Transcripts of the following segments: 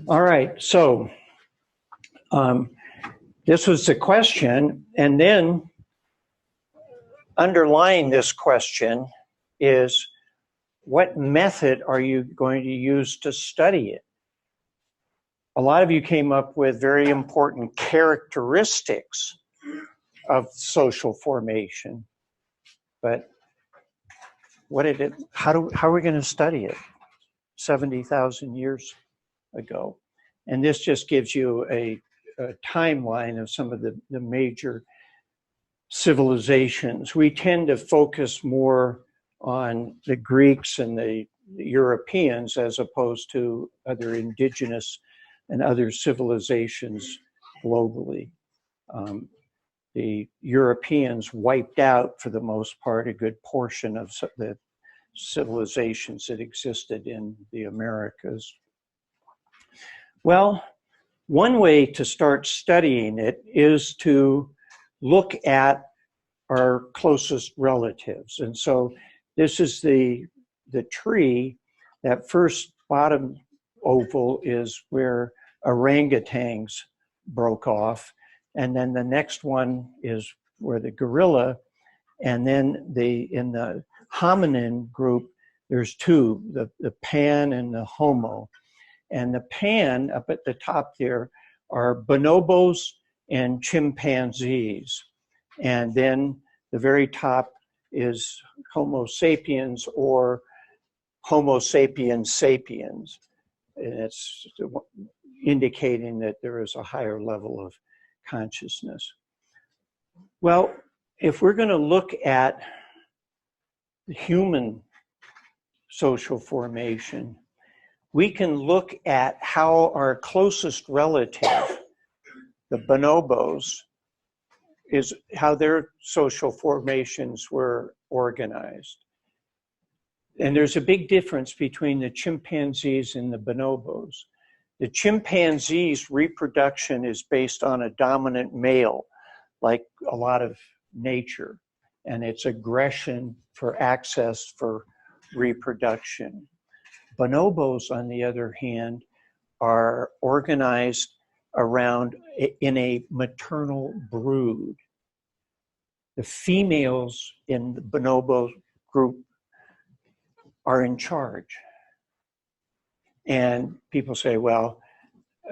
All right, so um, this was the question, and then underlying this question is, what method are you going to use to study it? A lot of you came up with very important characteristics of social formation, but how are we going to study it 70,000 years ago? And this just gives you a timeline of some of the major civilizations. We tend to focus more on the Greeks and the Europeans as opposed to other indigenous and other civilizations globally. The Europeans wiped out, for the most part, a good portion of the civilizations that existed in the Americas. Well, one way to start studying it is to look at our closest relatives. And so this is the tree. That first bottom oval is where orangutans broke off. And then the next one is where the gorilla. And then in the hominin group, there's two, the pan and the homo. And the pan up at the top there are bonobos and chimpanzees. And then the very top is Homo sapiens or Homo sapiens sapiens. And it's indicating that there is a higher level of consciousness. Well, if we're going to look at the human social formation, we can look at how our closest relative, the bonobos, is how their social formations were organized. And there's a big difference between the chimpanzees and the bonobos. The chimpanzees' reproduction is based on a dominant male, like a lot of nature, and it's aggression for access for reproduction. Bonobos, on the other hand, are organized around in a maternal brood. The females in the bonobo group are in charge. And people say, well,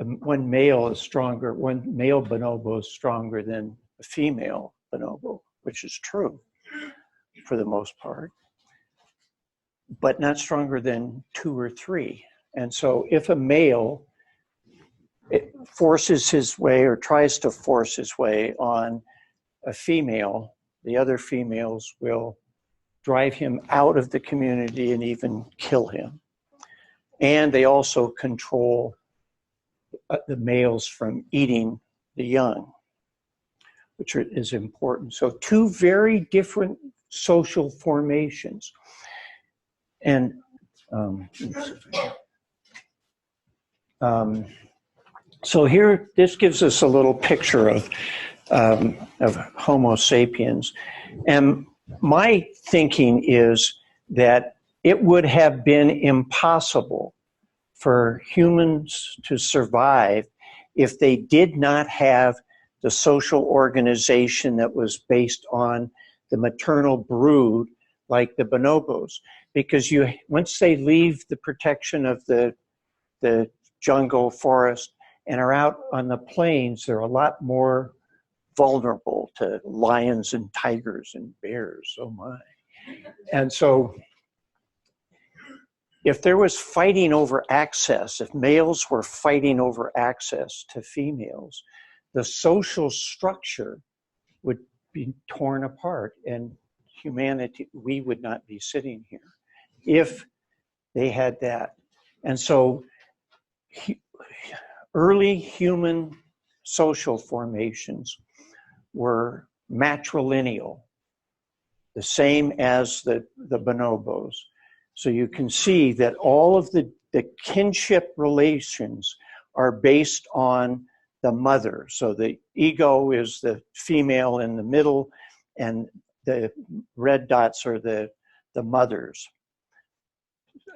one male bonobo is stronger than a female bonobo, which is true for the most part, but not stronger than two or three. And so if a male forces his way or tries to force his way on a female, the other females will drive him out of the community and even kill him. And they also control the males from eating the young, which is important. So two very different social formations. And so here, this gives us a little picture of Homo sapiens. And my thinking is that it would have been impossible for humans to survive if they did not have the social organization that was based on the maternal brood like the bonobos. Because once they leave the protection of the jungle forest and are out on the plains, they're a lot more vulnerable to lions and tigers and bears, oh my. And so if there was fighting over access, if males were fighting over access to females, the social structure would be torn apart and humanity, we would not be sitting here if they had that. And so early human social formations were matrilineal, the same as the bonobos. So you can see that all of the kinship relations are based on the mother. So the ego is the female in the middle, and the red dots are the mothers.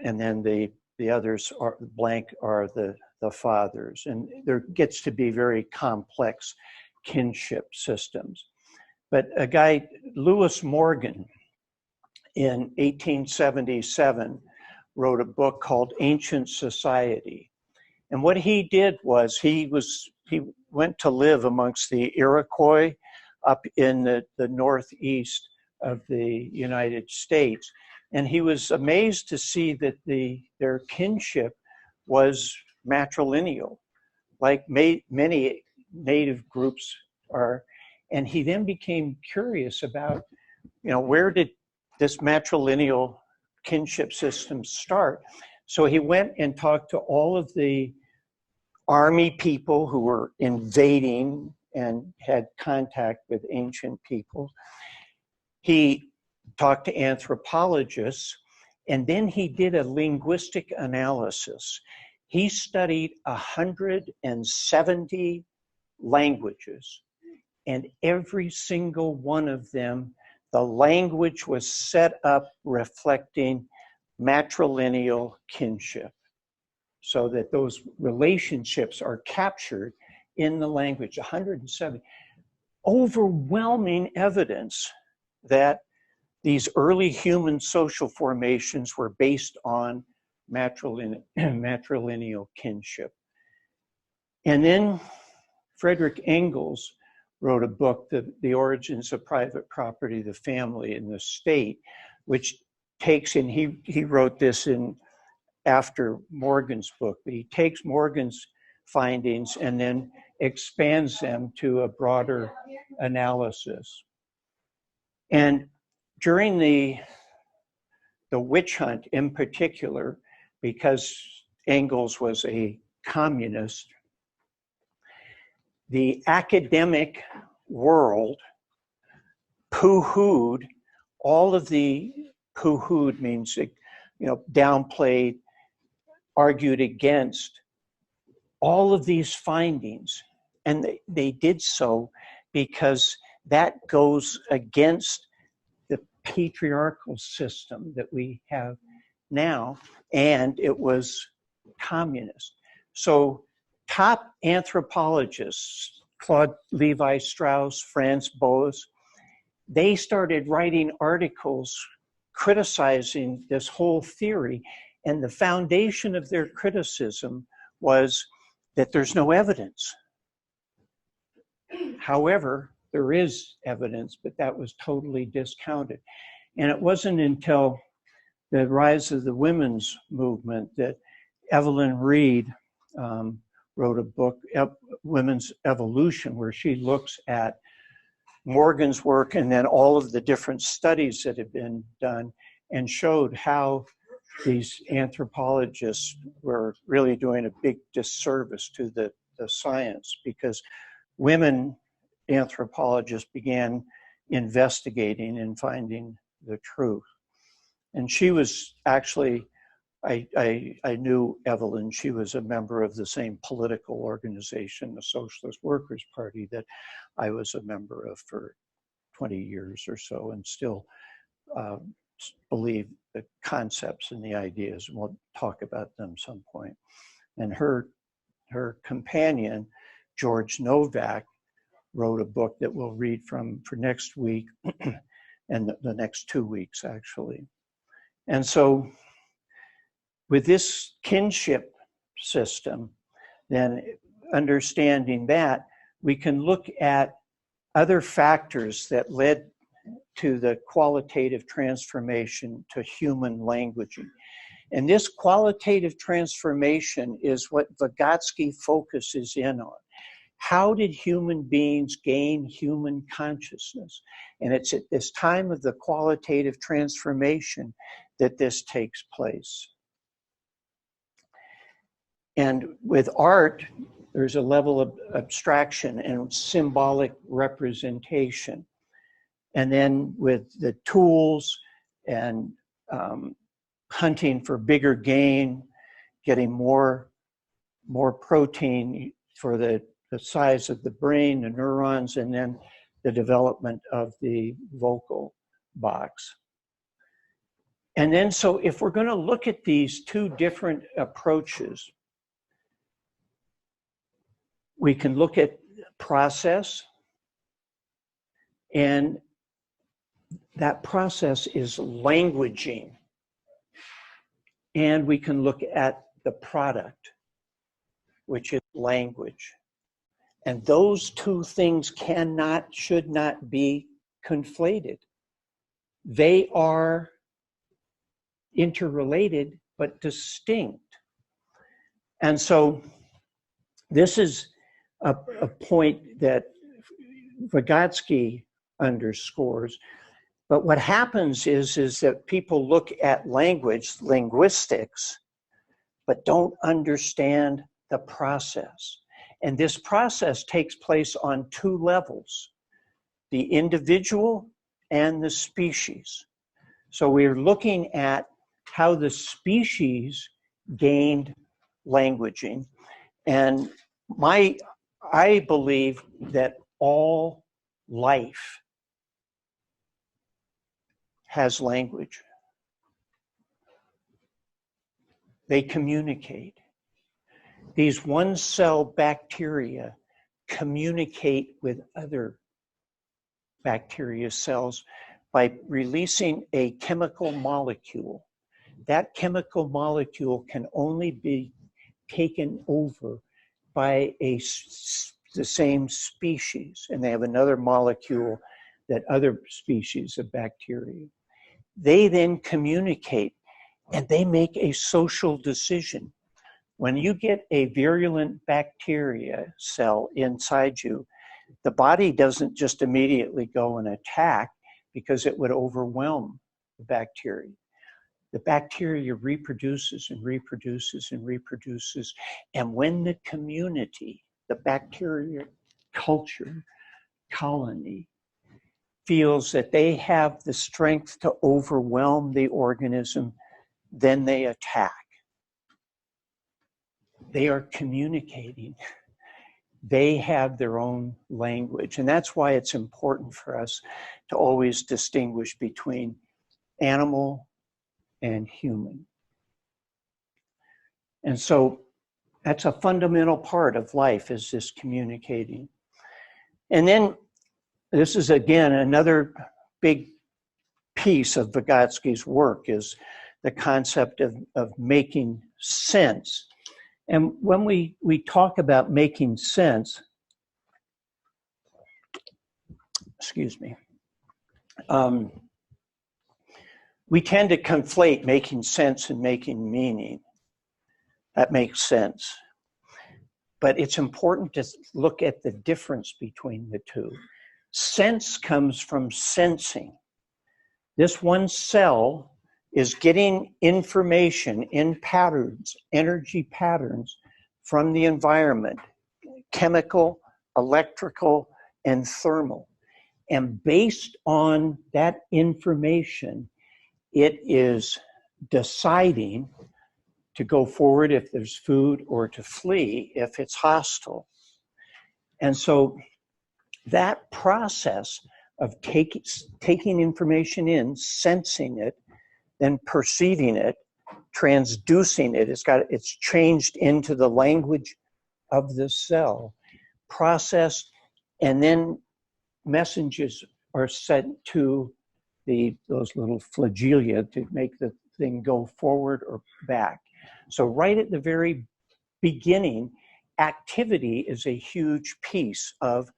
And then the others are blank are the the fathers. And there gets to be very complex kinship systems. But a guy, Lewis Morgan, in 1877, wrote a book called Ancient Society. And what he did was he went to live amongst the Iroquois up in the northeast of the United States. And he was amazed to see that their kinship was matrilineal, like many native groups are. And he then became curious about, where did this matrilineal kinship system start? So he went and talked to all of the army people who were invading and had contact with ancient people. He talked to anthropologists, and then he did a linguistic analysis. He studied 170 languages, and every single one of them, the language was set up reflecting matrilineal kinship, so that those relationships are captured in the language. 170. Overwhelming evidence that these early human social formations were based on matrilineal kinship. And then Frederick Engels wrote a book, The Origins of Private Property, the Family, and the State, which takes, and he wrote this in after Morgan's book, but he takes Morgan's findings and then expands them to a broader analysis. And during the witch hunt in particular, because Engels was a communist, the academic world poo-hooed all of the, poo-hooed means, downplayed, argued against all of these findings. And they did so because that goes against the patriarchal system that we have now, and it was communist. So top anthropologists, Claude Levi-Strauss, Franz Boas, they started writing articles criticizing this whole theory. And the foundation of their criticism was that there's no evidence. However, there is evidence, but that was totally discounted. And it wasn't until the rise of the women's movement that Evelyn Reed wrote a book, Women's Evolution, where she looks at Morgan's work and then all of the different studies that have been done and showed how these anthropologists were really doing a big disservice to the science, because women anthropologists began investigating and finding the truth. And she was actually, I knew Evelyn. She was a member of the same political organization, the Socialist Workers' Party, that I was a member of for 20 years or so, and still believe the concepts and the ideas, and we'll talk about them some point. And her companion, George Novak, wrote a book that we'll read from for next week and the next 2 weeks, actually. And so with this kinship system, then understanding that, we can look at other factors that led to the qualitative transformation to human languaging. And this qualitative transformation is what Vygotsky focuses in on. How did human beings gain human consciousness? And it's at this time of the qualitative transformation that this takes place. And with art, there's a level of abstraction and symbolic representation. And then with the tools and hunting for bigger gain, getting more protein for the size of the brain, the neurons, and then the development of the vocal box. And then, so if we're going to look at these two different approaches, we can look at process, and that process is languaging. And we can look at the product, which is language. And those two things should not be conflated. They are interrelated, but distinct. And so this is a point that Vygotsky underscores. But what happens is that people look at language, linguistics, but don't understand the process. And this process takes place on two levels, the individual and the species. So we're looking at how the species gained languaging. And I believe that all life has language. They communicate. These one-cell bacteria communicate with other bacteria cells by releasing a chemical molecule. That chemical molecule can only be taken over by the same species, and they have another molecule that other species of bacteria. They then communicate, and they make a social decision. When you get a virulent bacteria cell inside you, the body doesn't just immediately go and attack because it would overwhelm the bacteria. The bacteria reproduces and reproduces and reproduces. And when the community, the bacteria culture, colony, feels that they have the strength to overwhelm the organism, then they attack. They are communicating. They have their own language. And that's why it's important for us to always distinguish between animal and human. And so that's a fundamental part of life, is this communicating. And then this is, again, another big piece of Vygotsky's work, is the concept of making sense. And when we talk about making sense, excuse me, we tend to conflate making sense and making meaning. That makes sense. But it's important to look at the difference between the two. Sense comes from sensing. This one cell is getting information in patterns, energy patterns, from the environment, chemical, electrical, and thermal. And based on that information, it is deciding to go forward if there's food, or to flee if it's hostile. And so that process of taking information in, sensing it, then perceiving it, transducing it, it's changed into the language of the cell, processed, and then messages are sent to those little flagella to make the thing go forward or back. So right at the very beginning, activity is a huge piece of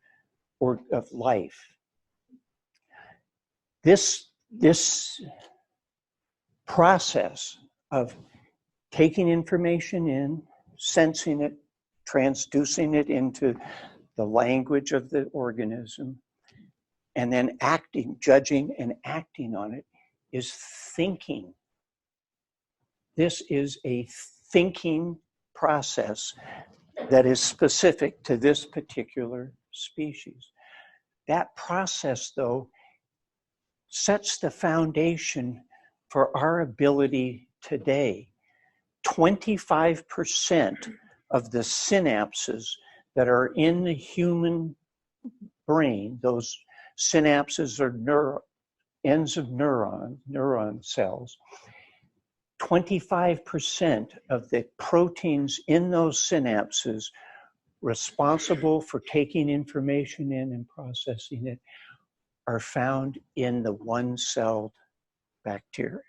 life. This process of taking information in, sensing it, transducing it into the language of the organism, and then acting, judging and acting on it, is thinking. This is a thinking process that is specific to this particular species. That process, though, sets the foundation for our ability today. 25% of the synapses that are in the human brain, those synapses are ends of neuron cells. 25% of the proteins in those synapses responsible for taking information in and processing it are found in the one-celled bacteria,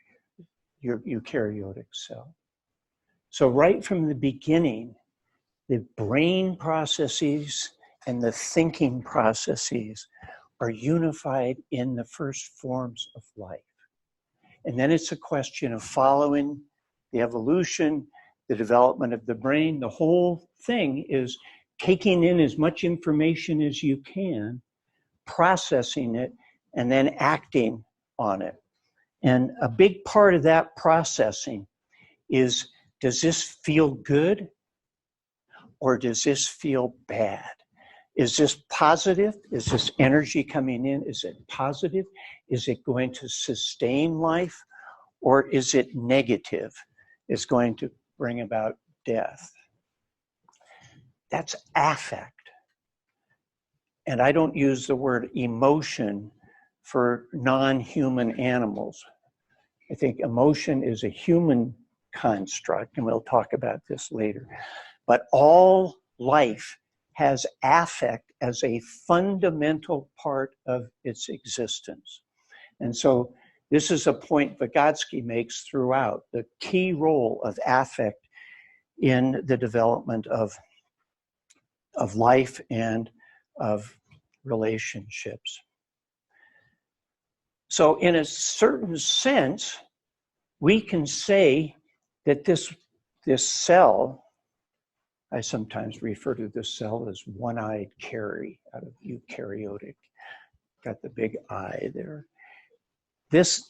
your eukaryotic cell. So right from the beginning, the brain processes and the thinking processes are unified in the first forms of life. And then it's a question of following the evolution, the development of the brain. The whole thing is taking in as much information as you can, processing it, and then acting on it. And a big part of that processing is, does this feel good or does this feel bad? Is this positive? Is this energy coming in? Is it positive? Is it going to sustain life? Or is it negative? It's going to bring about death. That's affect. And I don't use the word emotion for non-human animals. I think emotion is a human construct, and we'll talk about this later. But all life has affect as a fundamental part of its existence. And so this is a point Vygotsky makes throughout, the key role of affect in the development of life and of relationships. So in a certain sense, we can say that this cell, I sometimes refer to this cell as one-eyed Carrie out of eukaryotic, got the big eye there. This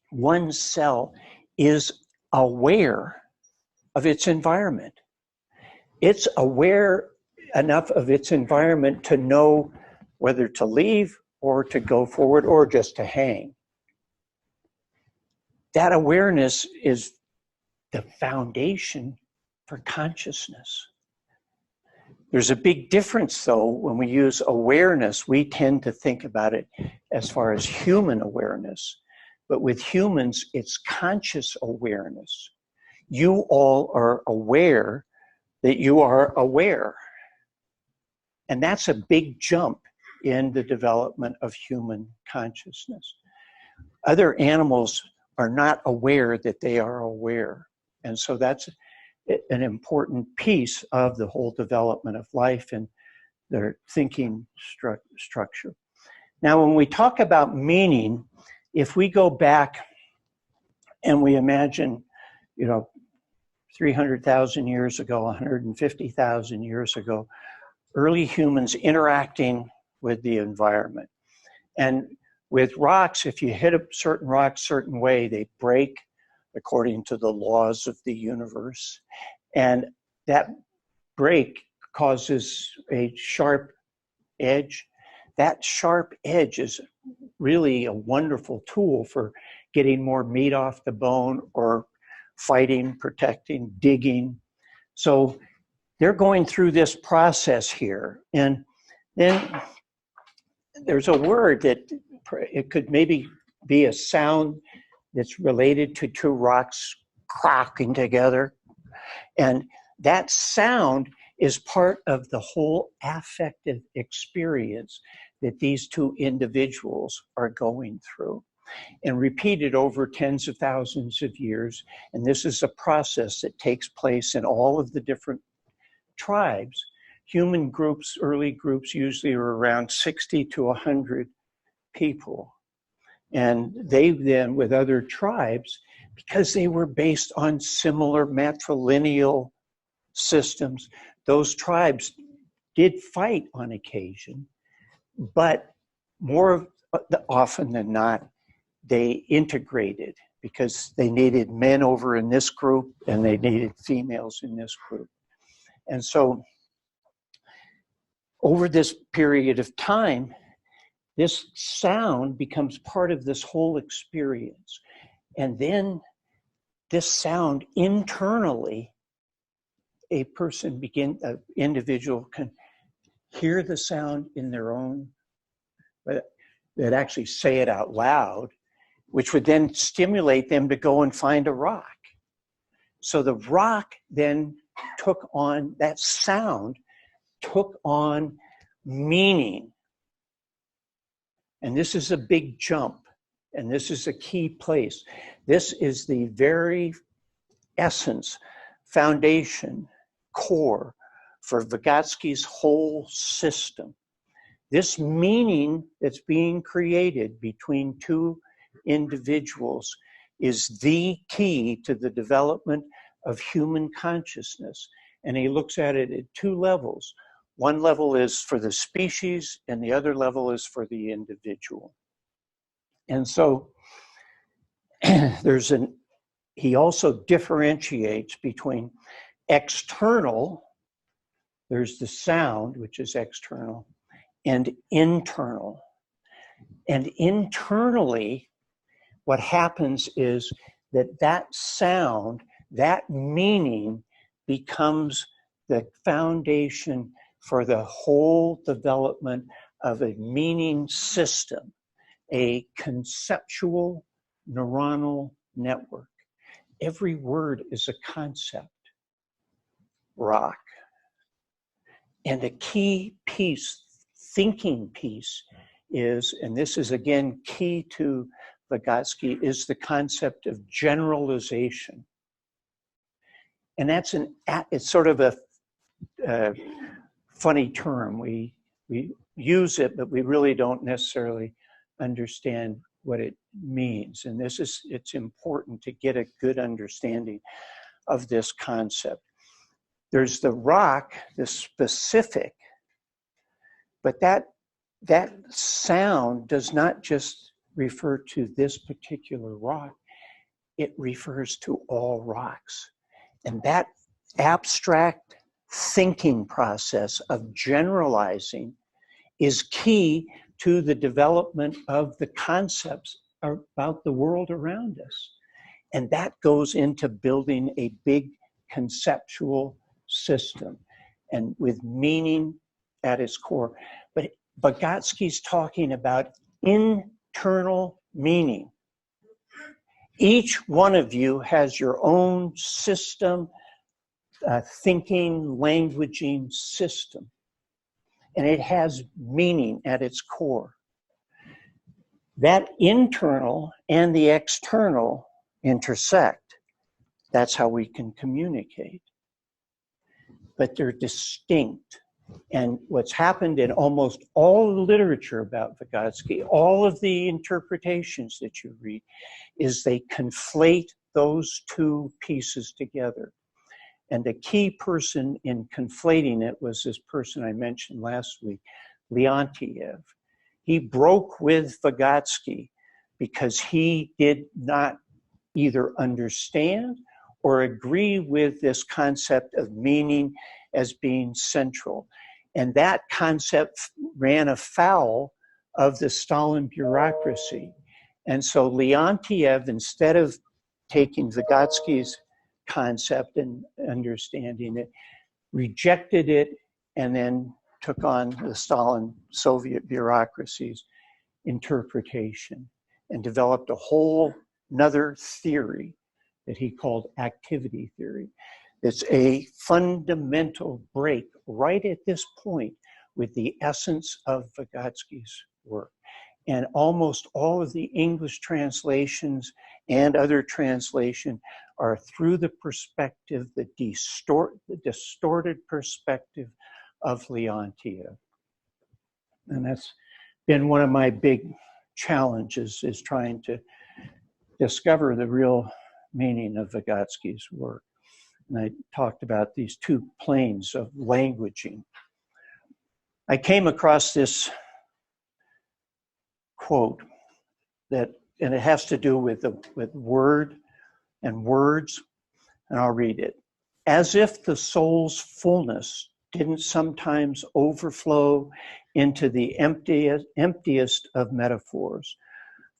one cell is aware of its environment. It's aware enough of its environment to know whether to leave or to go forward or just to hang. That awareness is the foundation for consciousness. There's a big difference, though, when we use awareness. We tend to think about it as far as human awareness. But with humans, it's conscious awareness. You all are aware that you are aware. And that's a big jump in the development of human consciousness. Other animals are not aware that they are aware. And so that's an important piece of the whole development of life and their thinking structure. Now, when we talk about meaning, if we go back and we imagine, 300,000 years ago, 150,000 years ago, early humans interacting with the environment. And with rocks, if you hit a certain rock certain way, they break according to the laws of the universe. And that break causes a sharp edge. That sharp edge is really a wonderful tool for getting more meat off the bone or fighting, protecting, digging. So they're going through this process here. And then there's a word that it could maybe be a sound that's related to two rocks cracking together. And that sound is part of the whole affective experience that these two individuals are going through and repeated over tens of thousands of years. And this is a process that takes place in all of the different tribes. Human groups, early groups, usually are around 60 to 100 people. And they then, with other tribes, because they were based on similar matrilineal systems, those tribes did fight on occasion, but more often than not, they integrated because they needed men over in this group and they needed females in this group. And so over this period of time, this sound becomes part of this whole experience. And then this sound internally, an individual can hear the sound in their own, they'd actually say it out loud, which would then stimulate them to go and find a rock. So the rock then took on, that sound took on meaning. And this is a big jump, and this is a key place. This is the very essence, foundation, core for Vygotsky's whole system. This meaning that's being created between two individuals is the key to the development of human consciousness. And he looks at it at two levels. One level is for the species, and the other level is for the individual. And so he also differentiates between external, there's the sound, which is external, and internal. And internally, what happens is that sound, that meaning becomes the foundation for the whole development of a meaning system, a conceptual neuronal network. Every word is a concept. Rock. And a key piece, thinking piece, is, and this is again key to Vygotsky, is the concept of generalization. And it's sort of a funny term. We use it, but we really don't necessarily understand what it means. And it's important to get a good understanding of this concept. There's the rock, the specific, but that sound does not just refer to this particular rock, it refers to all rocks. And that abstract thinking process of generalizing is key to the development of the concepts about the world around us. And that goes into building a big conceptual system and with meaning at its core. But Vygotsky's talking about internal meaning. Each one of you has your own system, thinking, languaging system. And it has meaning at its core. That internal and the external intersect. That's how we can communicate. But they're distinct. And what's happened in almost all the literature about Vygotsky, all of the interpretations that you read, is they conflate those two pieces together. And the key person in conflating it was this person I mentioned last week, Leontiev. He broke with Vygotsky because he did not either understand or agree with this concept of meaning as being central. And that concept ran afoul of the Stalin bureaucracy. And so Leontiev, instead of taking Vygotsky's concept and understanding it, rejected it, and then took on the Stalin Soviet bureaucracy's interpretation and developed a whole another theory that he called activity theory. It's a fundamental break right at this point with the essence of Vygotsky's work. And almost all of the English translations and other translation are through the perspective, the distorted perspective of Leontiev. And that's been one of my big challenges, is trying to discover the real meaning of Vygotsky's work. And I talked about these two planes of languaging. I came across this quote and it has to do with word and words, and I'll read it. As if the soul's fullness didn't sometimes overflow into the emptiest of metaphors,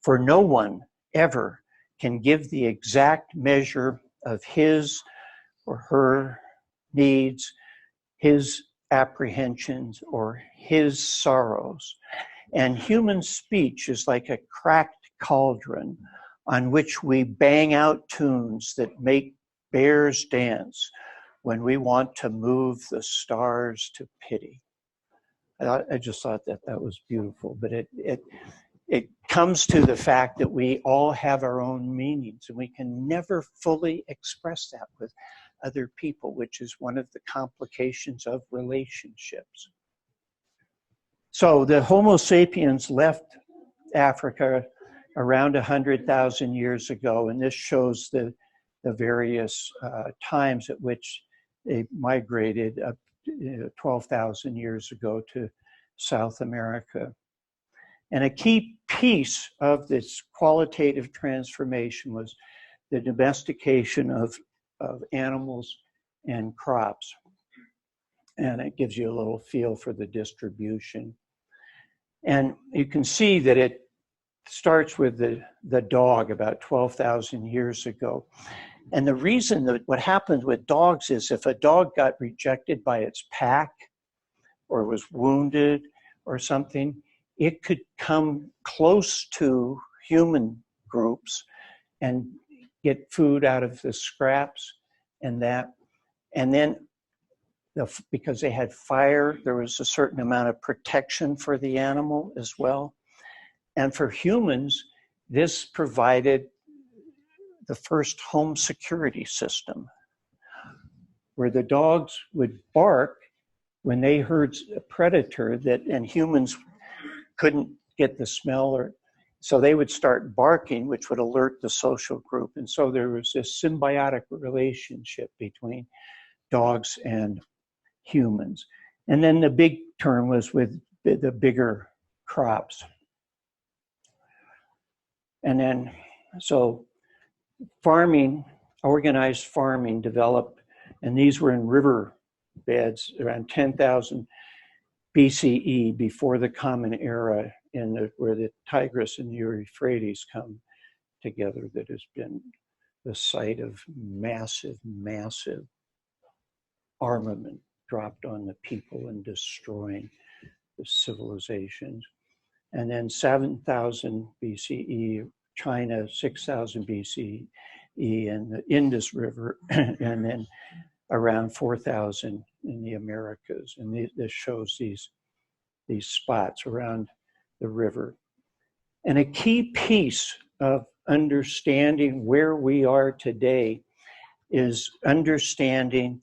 for no one ever can give the exact measure of his or her needs, his apprehensions, or his sorrows. And human speech is like a cracked cauldron on which we bang out tunes that make bears dance, when we want to move the stars to pity. I just thought that that was beautiful, but it comes to the fact that we all have our own meanings, and we can never fully express that with other people, which is one of the complications of relationships. So the Homo sapiens left Africa around 100,000 years ago, and this shows the various times at which they migrated up 12,000 years ago to South America. And a key piece of this qualitative transformation was the domestication of animals and crops. And it gives you a little feel for the distribution. And you can see that it starts with the dog about 12,000 years ago. And the reason that what happens with dogs is if a dog got rejected by its pack or was wounded or something, it could come close to human groups and get food out of the scraps and that. And then because they had fire, there was a certain amount of protection for the animal as well. And for humans, this provided the first home security system, where the dogs would bark when they heard a predator and humans couldn't get the smell, or so they would start barking, which would alert the social group. And so there was this symbiotic relationship between dogs and humans. And then the big turn was with the bigger crops. And then, so farming, organized farming developed, and these were in river beds around 10,000 BCE, before the Common Era, where the Tigris and the Euphrates come together, that has been the site of massive, massive armament dropped on the people and destroying the civilizations. And then 7,000 BCE, China, 6,000 BCE, and the Indus River, and then around 4,000 in the Americas. And this shows these spots around the river. And a key piece of understanding where we are today is understanding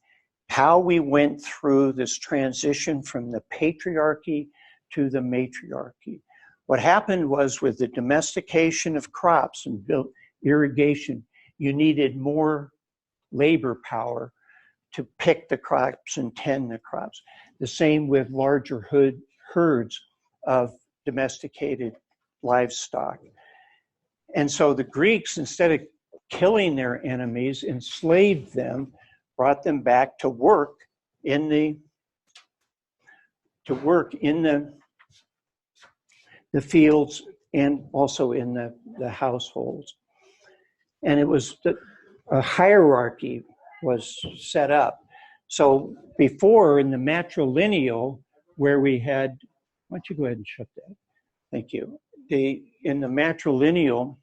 how we went through this transition from the patriarchy to the matriarchy. What happened was, with the domestication of crops and irrigation, you needed more labor power to pick the crops and tend the crops. The same with larger herds of domesticated livestock. And so the Greeks, instead of killing their enemies, enslaved them, brought them back to work in the fields and also in the households. And it was a hierarchy was set up. So before, in the matrilineal, where we had, why don't you go ahead and shut that? Thank you. In the matrilineal,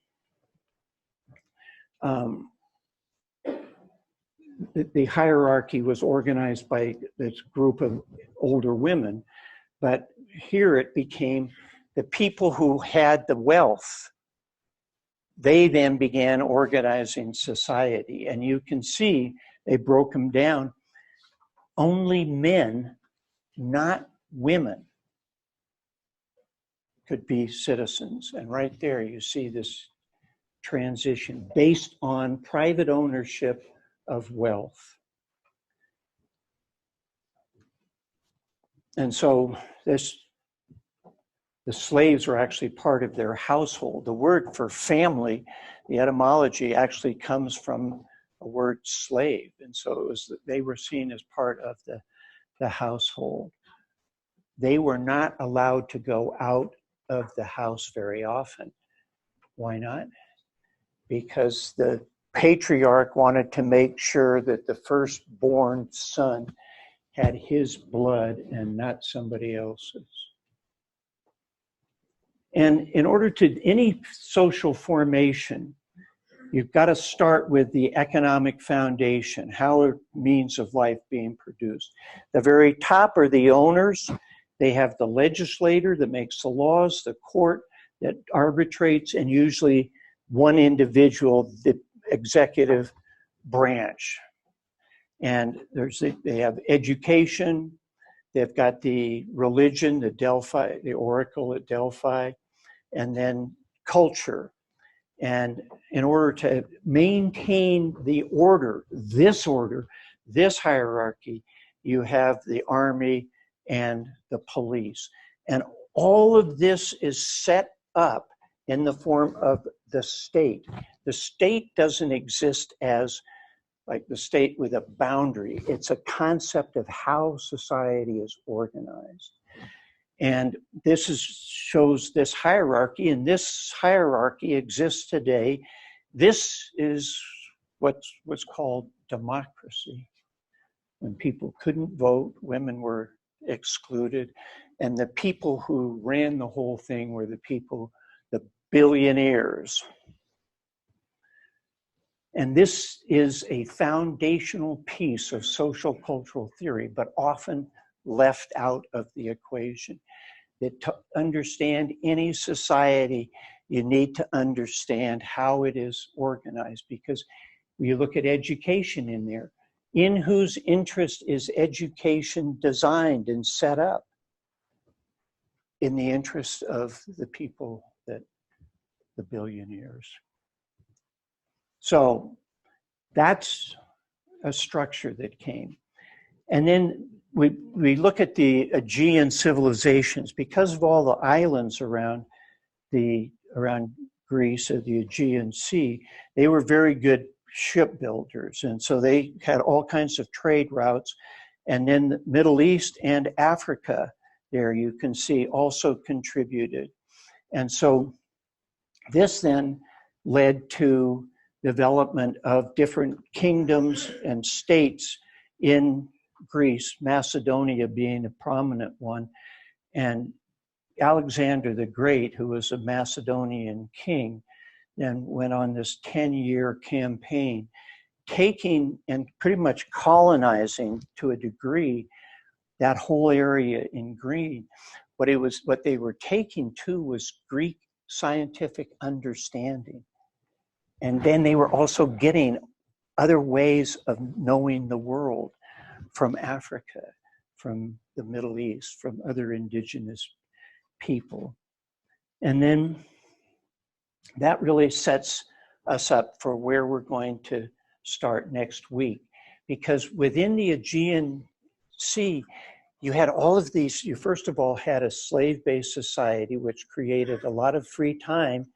the hierarchy was organized by this group of older women, but here it became the people who had the wealth. They then began organizing society, and you can see they broke them down. Only men, not women, could be citizens. And right there you see this transition based on private ownership of wealth. And so the slaves were actually part of their household. The word for family, the etymology, actually comes from a word slave. And so they were seen as part of the household. They were not allowed to go out of the house very often. Why not? Because the patriarch wanted to make sure that the firstborn son had his blood and not somebody else's. And in order to any social formation, you've got to start with the economic foundation. How are means of life being produced? The very top are the owners. They have the legislator that makes the laws, the court that arbitrates, and usually one individual, the executive branch. And they have education. They've got the religion, the oracle at Delphi, and then culture. And in order to maintain the order, this hierarchy, you have the army and the police. And all of this is set up in the form of the state. The state doesn't exist as like the state with a boundary. It's a concept of how society is organized. And this shows this hierarchy, and this hierarchy exists today. This is what's called democracy. When people couldn't vote, women were excluded, and the people who ran the whole thing were the billionaires. And this is a foundational piece of social cultural theory, but often left out of the equation. That to understand any society, you need to understand how it is organized, because you look at education in there. In whose interest is education designed and set up? In the interest of the people, the billionaires. So that's a structure that came. And then we look at the Aegean civilizations. Because of all the islands around Greece or the Aegean Sea, they were very good shipbuilders. And so they had all kinds of trade routes. And then the Middle East and Africa, there you can see, also contributed. And so this then led to development of different kingdoms and states in Greece, Macedonia being a prominent one. And Alexander the Great, who was a Macedonian king, then went on this 10-year campaign, taking and pretty much colonizing to a degree that whole area in green. What they were taking to was Greek scientific understanding. And then they were also getting other ways of knowing the world from Africa, from the Middle East, from other indigenous people. And then that really sets us up for where we're going to start next week. Because within the Aegean Sea, you had all of these. You first of all had a slave-based society, which created a lot of free time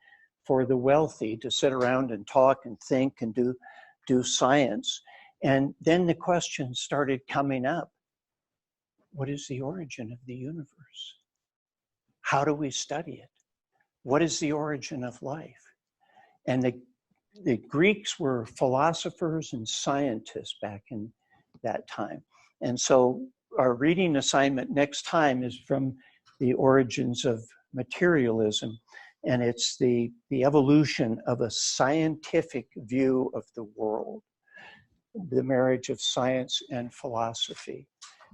for the wealthy to sit around and talk and think and do science. And then the questions started coming up. What is the origin of the universe? How do we study it? What is the origin of life? And the Greeks were philosophers and scientists back in that time. And so our reading assignment next time is from the origins of materialism. And it's the evolution of a scientific view of the world, the marriage of science and philosophy.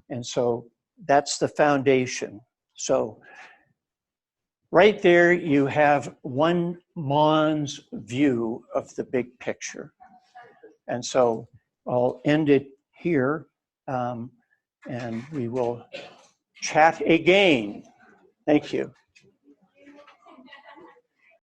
And so that's the foundation. So right there, you have one Mons view of the big picture. And so I'll end it here, and we will chat again. Thank you.